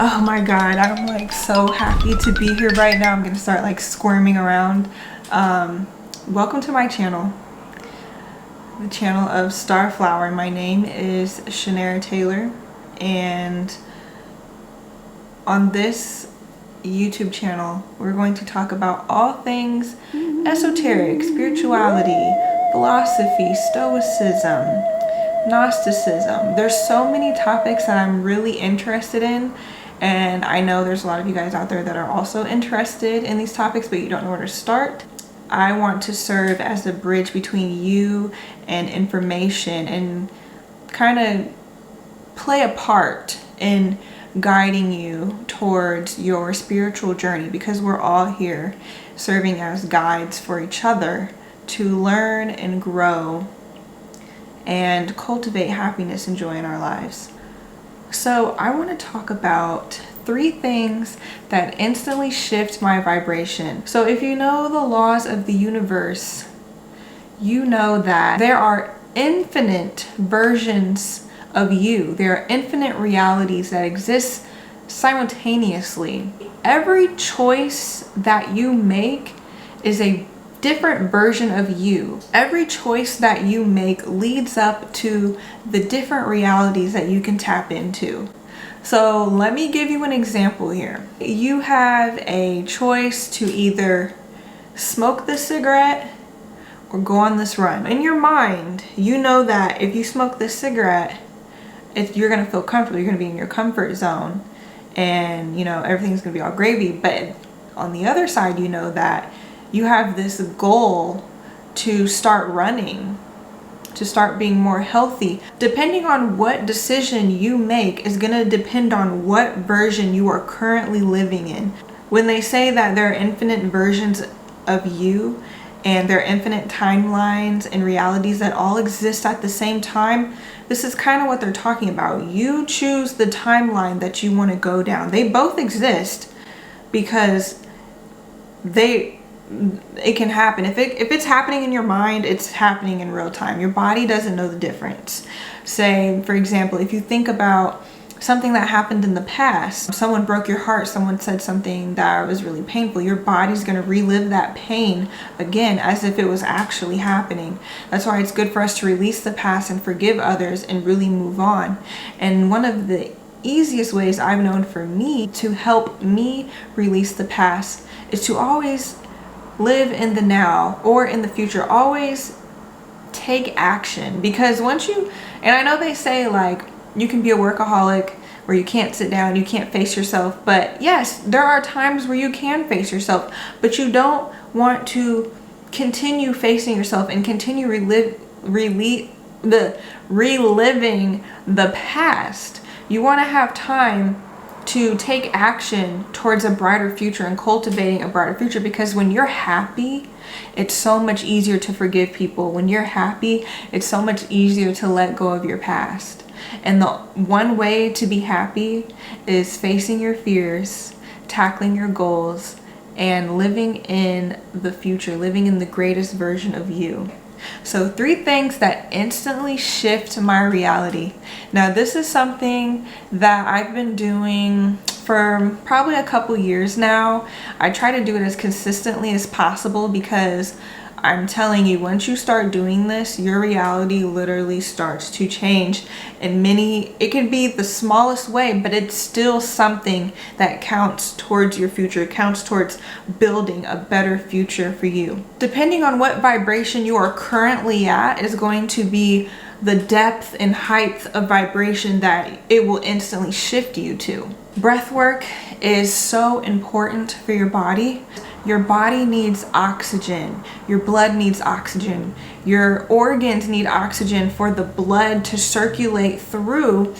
Oh my god, I'm like so happy to be here right now. I'm gonna start like squirming around. Welcome to my channel, the channel of Starflower. My name is Shanara Taylor, and on this YouTube channel we're going to talk about all things esoteric, spirituality, philosophy, stoicism, Gnosticism. There's so many topics that I'm really interested in, and I know there's a lot of you guys out there that are also interested in these topics, but you don't know where to start. I want to serve as a bridge between you and information and kind of play a part in guiding you towards your spiritual journey, because we're all here serving as guides for each other to learn and grow and cultivate happiness and joy in our lives. So I want to talk about 3 things that instantly shift my vibration. So if you know the laws of the universe, you know that there are infinite versions of you. There are infinite realities that exist simultaneously. Every choice that you make is a different version of you. Every choice that you make leads up to the different realities that you can tap into. So let me give you an example here. You have a choice to either smoke this cigarette or go on this run. In your mind, you know that if you smoke this cigarette, you're gonna feel comfortable, you're gonna be in your comfort zone, and you know everything's gonna be all gravy. But on the other side, you know that you have this goal to start running, to start being more healthy. Depending on what decision you make is going to depend on what version you are currently living in. When they say that there are infinite versions of you and there are infinite timelines and realities that all exist at the same time, this is kind of what they're talking about. You choose the timeline that you want to go down. They both exist because it can happen. If it's happening in your mind, it's happening in real time. Your body doesn't know the difference. Say, for example, if you think about something that happened in the past, someone broke your heart, someone said something that was really painful, your body's going to relive that pain again as if it was actually happening. That's why it's good for us to release the past and forgive others and really move on. And one of the easiest ways I've known for me to help me release the past is to always live in the now or in the future. Always take action, because once you, and I know they say like you can be a workaholic where you can't sit down, you can't face yourself, but yes, there are times where you can face yourself, but you don't want to continue facing yourself and continue reliving the past. You want to have time to take action towards a brighter future and cultivating a brighter future, because when you're happy, it's so much easier to forgive people. When you're happy, it's so much easier to let go of your past. And the one way to be happy is facing your fears, tackling your goals, and living in the future, living in the greatest version of you. So 3 things that instantly shift my reality. Now this is something that I've been doing for probably a couple years now. I try to do it as consistently as possible, because I'm telling you, once you start doing this, your reality literally starts to change. And it can be the smallest way, but it's still something that counts towards your future, counts towards building a better future for you. Depending on what vibration you are currently at is going to be the depth and height of vibration that it will instantly shift you to. Breathwork is so important for your body. Your body needs oxygen. Your blood needs oxygen. Your organs need oxygen for the blood to circulate through,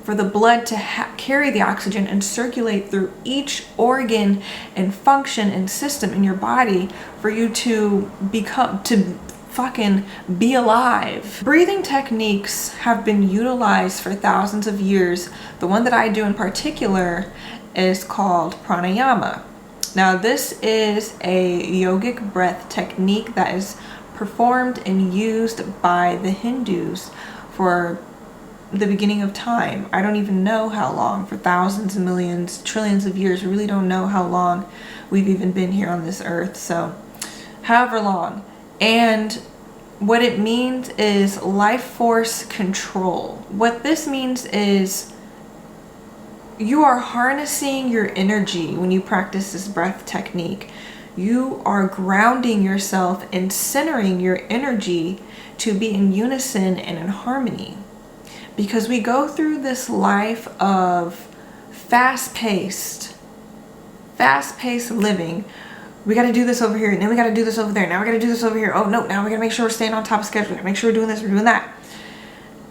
for the blood to carry the oxygen and circulate through each organ and function and system in your body for you to fucking be alive. Breathing techniques have been utilized for thousands of years. The one that I do in particular is called pranayama. Now this is a yogic breath technique that is performed and used by the Hindus for the beginning of time. I don't even know how long, for thousands and millions, trillions of years. We really don't know how long we've even been here on this earth. So however long. And what it means is life force control. What this means is you are harnessing your energy when you practice this breath technique. You are grounding yourself and centering your energy to be in unison and in harmony. Because we go through this life of fast-paced living. We got to do this over here, and then we got to do this over there. Now we got to do this over here. Oh no, now we got to make sure we're staying on top of schedule. We got to make sure we're doing this, we're doing that.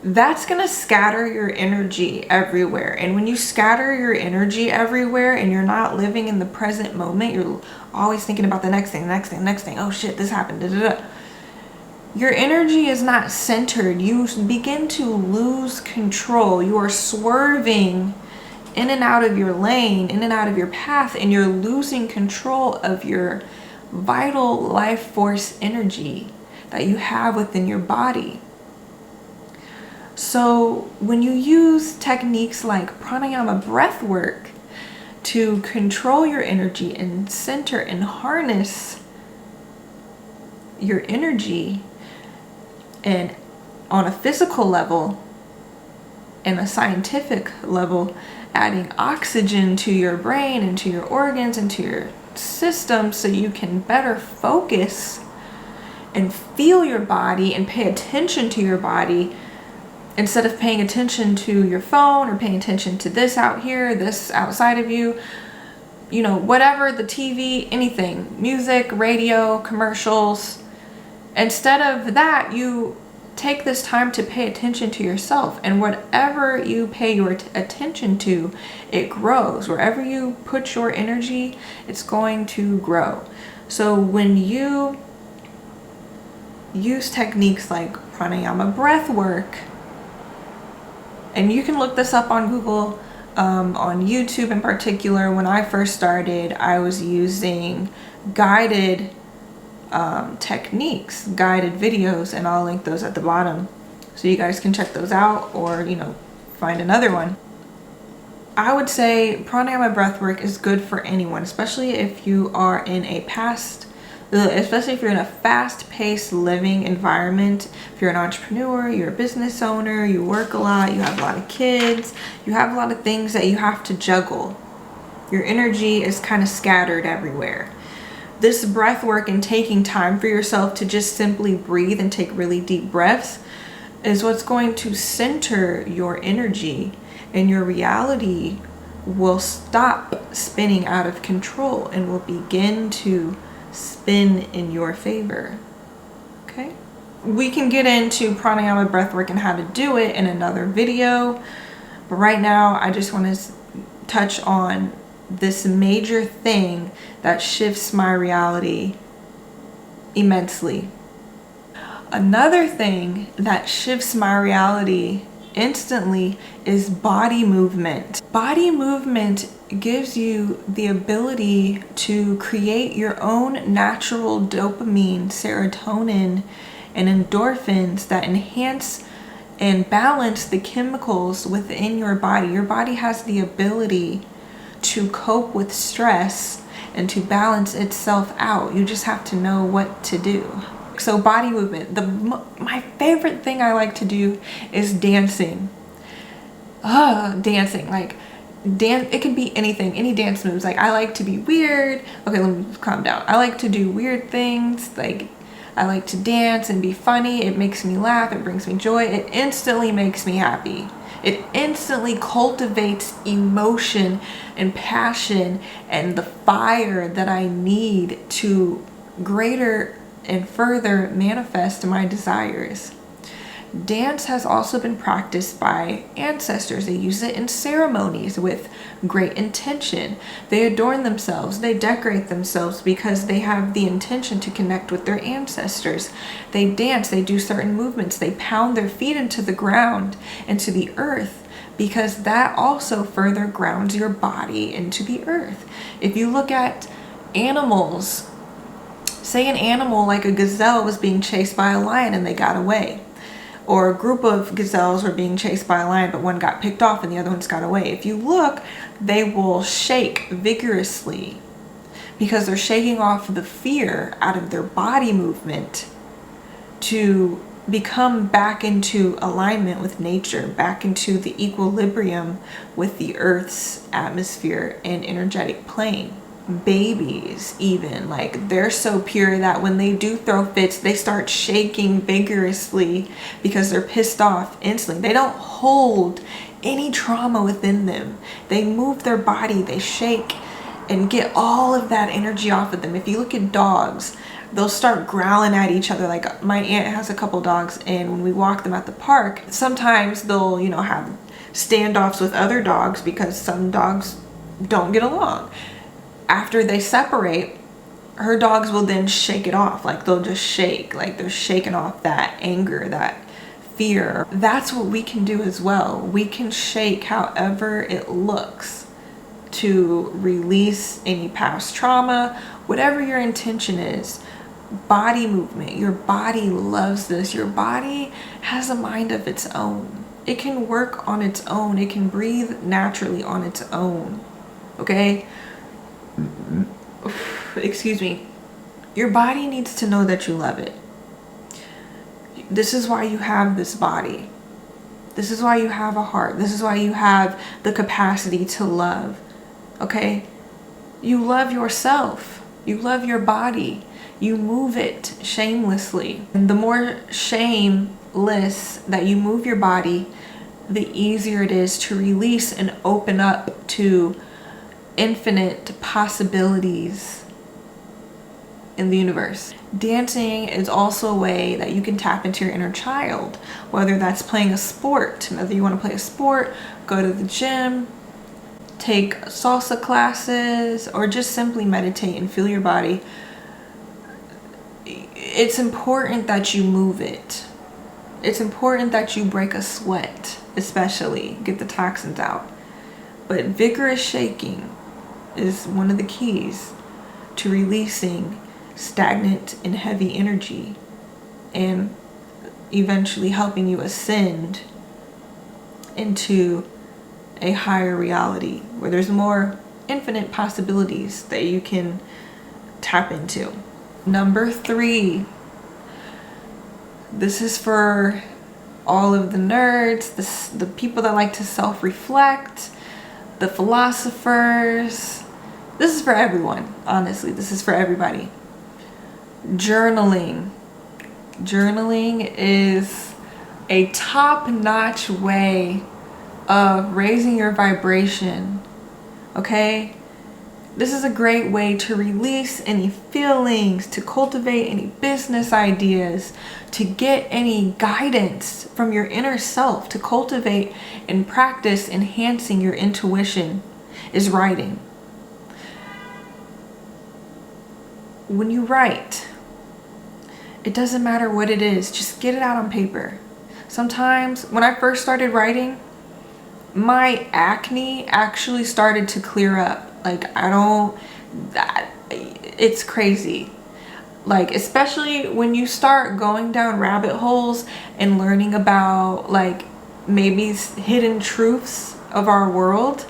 That's going to scatter your energy everywhere. And when you scatter your energy everywhere and you're not living in the present moment, you're always thinking about the next thing, the next thing, the next thing. Oh shit, this happened. Da, da, da. Your energy is not centered. You begin to lose control. You are swerving in and out of your lane, in and out of your path, and you're losing control of your vital life force energy that you have within your body. So when you use techniques like pranayama breath work to control your energy and center and harness your energy, and on a physical level and a scientific level, adding oxygen to your brain and to your organs and to your system so you can better focus and feel your body and pay attention to your body instead of paying attention to your phone or paying attention to this out here, this outside of you, you know, whatever, the TV, anything, music, radio, commercials. Instead of that, you take this time to pay attention to yourself, and whatever you pay your attention to, it grows. Wherever you put your energy, it's going to grow. So when you use techniques like pranayama breath work, and you can look this up on Google, on YouTube in particular. When I first started, I was using guided techniques, guided videos, and I'll link those at the bottom so you guys can check those out, or find another one. I would say pranayama breathwork is good for anyone, especially if you are in a fast-paced living environment. If you're an entrepreneur, you're a business owner, you work a lot, you have a lot of kids, you have a lot of things that you have to juggle. Your energy is kind of scattered everywhere. This breath work and taking time for yourself to just simply breathe and take really deep breaths is what's going to center your energy, and your reality will stop spinning out of control and will begin to spin in your favor. Okay? We can get into pranayama breathwork and how to do it in another video, but right now I just want to touch on this major thing that shifts my reality immensely. Another thing that shifts my reality instantly is body movement. Body movement gives you the ability to create your own natural dopamine, serotonin, and endorphins that enhance and balance the chemicals within your body. Your body has the ability to cope with stress and to balance itself out. You just have to know what to do. So body movement, my favorite thing I like to do is dancing. Dancing, it can be anything, any dance moves. Like, I like to be weird. Okay, let me calm down. I like to do weird things. Like, I like to dance and be funny. It makes me laugh. It brings me joy. It instantly makes me happy. It instantly cultivates emotion and passion and the fire that I need to greater and further manifest my desires. Dance has also been practiced by ancestors. They use it in ceremonies with great intention. They adorn themselves, they decorate themselves because they have the intention to connect with their ancestors. They dance, they do certain movements, they pound their feet into the ground, into the earth, because that also further grounds your body into the earth. If you look at animals, say an animal like a gazelle was being chased by a lion and they got away. or a group of gazelles were being chased by a lion, but one got picked off and the other ones got away. If you look, they will shake vigorously because they're shaking off the fear out of their body movement to become back into alignment with nature, back into the equilibrium with the Earth's atmosphere and energetic plane. Babies even, like, they're so pure that when they do throw fits, they start shaking vigorously because they're pissed off instantly. They don't hold any trauma within them. They move their body, they shake and get all of that energy off of them. If you look at dogs, they'll start growling at each other. Like, my aunt has a couple dogs, and when we walk them at the park, sometimes they'll, you know, have standoffs with other dogs because some dogs don't get along. After they separate, her dogs will then shake it off. Like, they'll just shake, like they're shaking off that anger, that fear. That's what we can do as well. We can shake however it looks to release any past trauma, whatever your intention is. Body movement, your body loves this. Your body has a mind of its own. It can work on its own. It can breathe naturally on its own. Okay? Excuse me. Your body needs to know that you love it. This is why you have this body. This is why you have a heart. This is why you have the capacity to love. Okay? You love yourself. You love your body. You move it shamelessly. And the more shameless that you move your body, the easier it is to release and open up to infinite possibilities in the universe. Dancing is also a way that you can tap into your inner child, whether that's playing a sport, whether you want to play a sport, go to the gym, take salsa classes, or just simply meditate and feel your body. It's important that you move it. It's important that you break a sweat, especially get the toxins out. But vigorous shaking is one of the keys to releasing stagnant and heavy energy and eventually helping you ascend into a higher reality where there's more infinite possibilities that you can tap into. Number 3, this is for all of the nerds, the people that like to self-reflect, the philosophers. This is for everyone, honestly. This is for everybody. Journaling. Journaling is a top-notch way of raising your vibration, okay? This is a great way to release any feelings, to cultivate any business ideas, to get any guidance from your inner self, to cultivate and practice enhancing your intuition, is writing. When you write, it doesn't matter what it is, just get it out on paper. Sometimes when I first started writing, my acne actually started to clear up. Like, it's crazy. Like, especially when you start going down rabbit holes and learning about, like, maybe hidden truths of our world,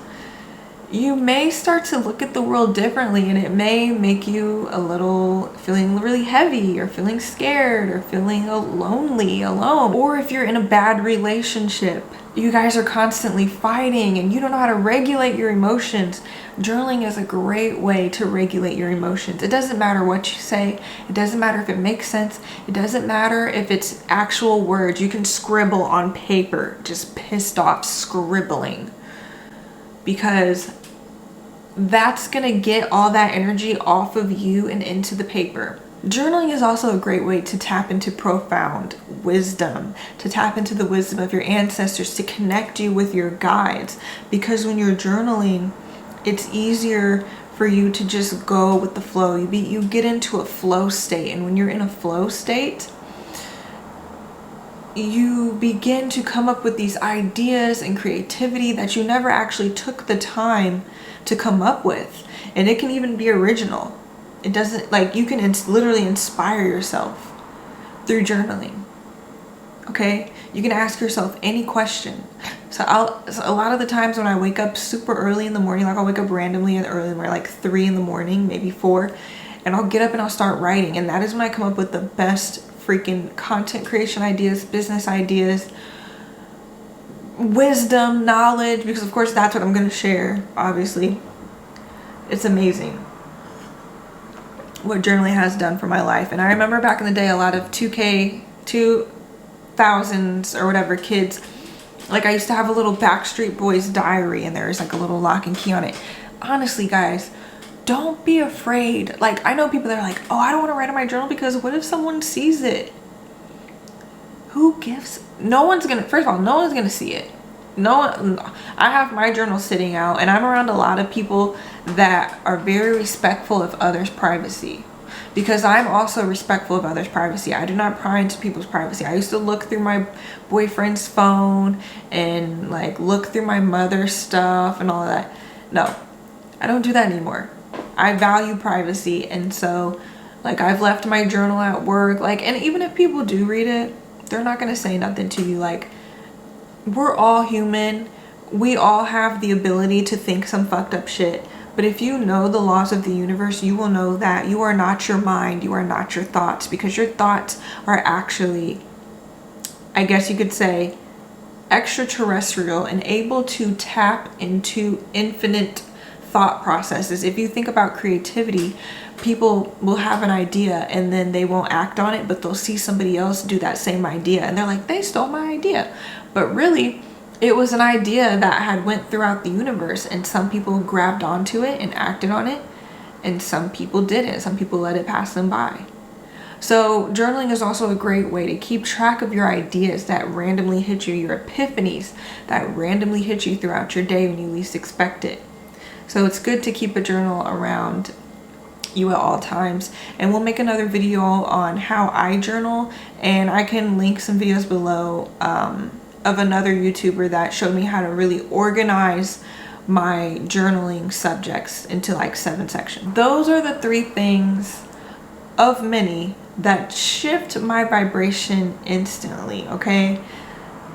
you may start to look at the world differently, and it may make you a little feeling really heavy, or feeling scared, or feeling lonely, alone. Or if you're in a bad relationship, you guys are constantly fighting and you don't know how to regulate your emotions, journaling is a great way to regulate your emotions. It doesn't matter what you say. It doesn't matter if it makes sense. It doesn't matter if it's actual words. You can scribble on paper, just pissed off scribbling, because that's gonna get all that energy off of you and into the paper. Journaling is also a great way to tap into profound wisdom, to tap into the wisdom of your ancestors, to connect you with your guides. Because when you're journaling, it's easier for you to just go with the flow. You get into a flow state, and when you're in a flow state, you begin to come up with these ideas and creativity that you never actually took the time to come up with. And it can even be original. It doesn't, like, you can literally inspire yourself through journaling. Okay, you can ask yourself any question. So a lot of the times when I wake up super early in the morning, like I'll wake up randomly early in the morning, like 3 in the morning, maybe 4, and I'll get up and I'll start writing. And that is when I come up with the best freaking content creation ideas, business ideas, wisdom, knowledge, because of course that's what I'm going to share, obviously. It's amazing what journaling has done for my life. And I remember back in the day, a lot of 2000s or whatever kids, like I used to have a little Backstreet Boys diary, and there's like a little lock and key on it. Honestly, guys, don't be afraid. Like, I know people that are like, oh, I don't want to write in my journal because what if someone sees it? Who gives? No one's gonna, first of all, no one's gonna see it. No one. I have my journal sitting out, and I'm around a lot of people that are very respectful of others' privacy, because I'm also respectful of others' privacy. I do not pry into people's privacy. I used to look through my boyfriend's phone and like look through my mother's stuff and all of that. No, I don't do that anymore. I value privacy, and so like I've left my journal at work, like, and even if people do read it, they're not gonna say nothing to you. Like, we're all human. We all have the ability to think some fucked up shit. But if you know the laws of the universe, you will know that you are not your mind, you are not your thoughts, because your thoughts are actually, I guess you could say, extraterrestrial and able to tap into infinite thought processes. If you think about creativity, people will have an idea and then they won't act on it, but they'll see somebody else do that same idea and they're like, they stole my idea. But really, it was an idea that had went throughout the universe, and some people grabbed onto it and acted on it, and some people didn't. Some people let it pass them by. So journaling is also a great way to keep track of your ideas that randomly hit you, your epiphanies that randomly hit you throughout your day when you least expect it. So it's good to keep a journal around you at all times, and we'll make another video on how I journal, and I can link some videos below of another YouTuber that showed me how to really organize my journaling subjects into like 7 sections. Those are the 3 things of many that shift my vibration instantly, okay?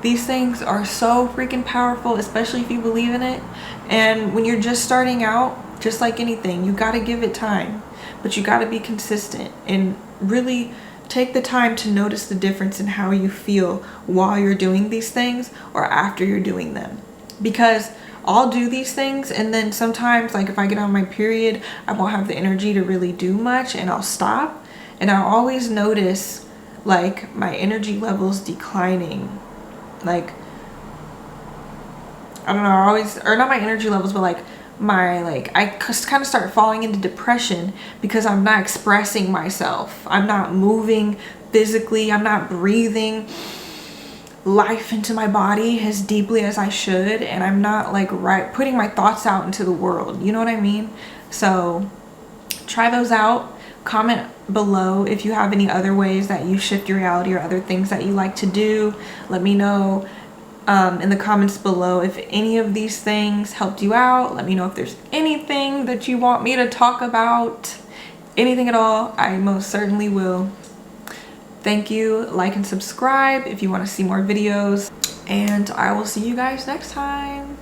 These things are so freaking powerful, especially if you believe in it. And when you're just starting out, just like anything, you gotta give it time, but you gotta be consistent and really take the time to notice the difference in how you feel while you're doing these things or after you're doing them. Because I'll do these things, and then sometimes, like if I get on my period, I won't have the energy to really do much, and I'll stop, and I'll always notice like my energy levels declining. Like, I don't know, I always, or not my energy levels, but like my, like, I kind of start falling into depression because I'm not expressing myself. I'm not moving physically. I'm not breathing life into my body as deeply as I should, and I'm not like putting my thoughts out into the world. You know what I mean? So try those out. Comment below if you have any other ways that you shift your reality or other things that you like to do. Let me know in the comments below if any of these things helped you out. Let me know if there's anything that you want me to talk about, anything at all. I most certainly will. Thank you. Like and subscribe if you want to see more videos, and I will see you guys next time.